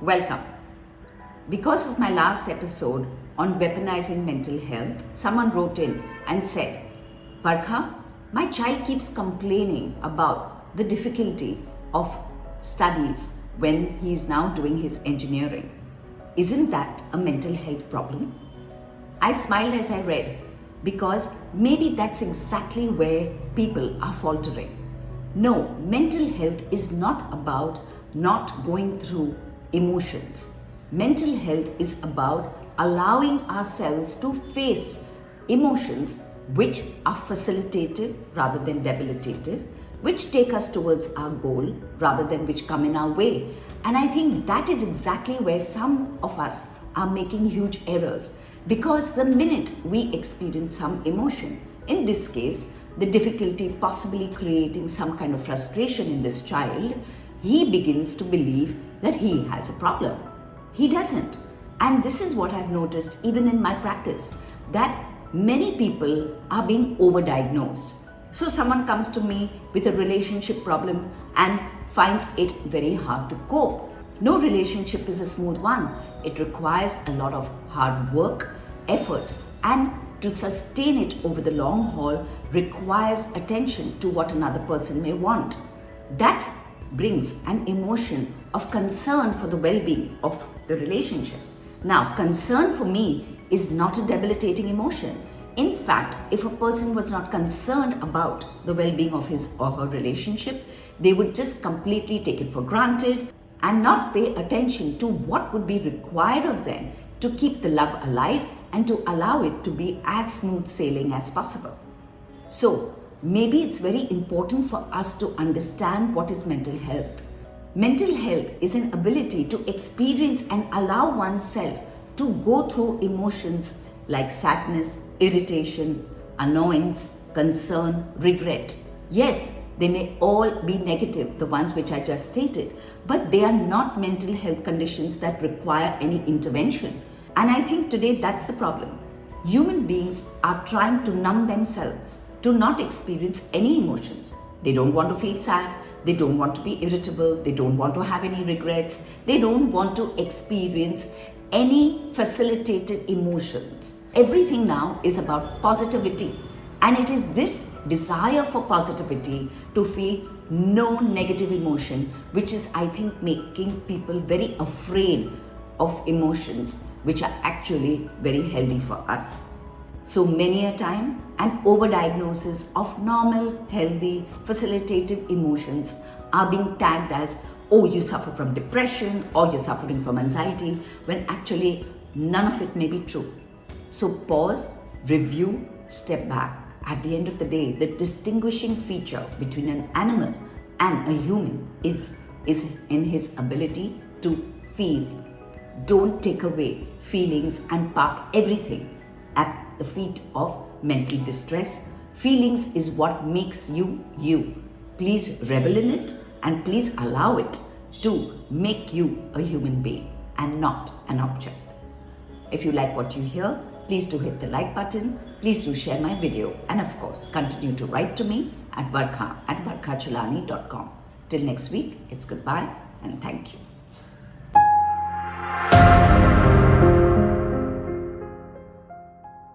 Welcome. Because of my last episode on weaponizing mental health, someone wrote in and said, Varkha, my child keeps complaining about the difficulty of studies when he is now doing his engineering. Isn't that a mental health problem? I smiled as I read because maybe that's exactly where people are faltering. No, mental health is not about not going through emotions. Mental health is about allowing ourselves to face emotions which are facilitative rather than debilitative, which take us towards our goal rather than which come in our way. And I think that is exactly where some of us are making huge errors, because the minute we experience some emotion, in this case, the difficulty possibly creating some kind of frustration in this child, he begins to believe that he has a problem. He doesn't. And this is what I've noticed even in my practice, that many people are being overdiagnosed. So someone comes to me with a relationship problem and finds it very hard to cope. No relationship is a smooth one. It requires a lot of hard work, effort, and to sustain it over the long haul requires attention to what another person may want. That brings an emotion of concern for the well-being of the relationship. Now, concern for me is not a debilitating emotion. In fact, if a person was not concerned about the well-being of his or her relationship, they would just completely take it for granted and not pay attention to what would be required of them to keep the love alive and to allow it to be as smooth sailing as possible. So, maybe it's very important for us to understand what is mental health. Mental health is an ability to experience and allow oneself to go through emotions like sadness, irritation, annoyance, concern, regret. Yes, they may all be negative, the ones which I just stated, but they are not mental health conditions that require any intervention. And I think today that's the problem. Human beings are trying to numb themselves to not experience any emotions. They don't want to feel sad, they don't want to be irritable, they don't want to have any regrets, they don't want to experience any facilitated emotions. Everything now is about positivity, and it is this desire for positivity to feel no negative emotion which is, I think, making people very afraid of emotions which are actually very healthy for us. So many a time, an overdiagnosis of normal, healthy, facilitative emotions are being tagged as, oh, you suffer from depression or you're suffering from anxiety, when actually none of it may be true. So pause, review, step back. At the end of the day, the distinguishing feature between an animal and a human is in his ability to feel. Don't take away feelings and park everything at the feet of mental distress. Feelings is what makes you you. Please revel in it and please allow it to make you a human being and not an object. If you like what you hear, please do hit the like button. Please do share my video, and of course, continue to write to me at varkha@varkhachalani.com. Till next week, it's goodbye and thank you.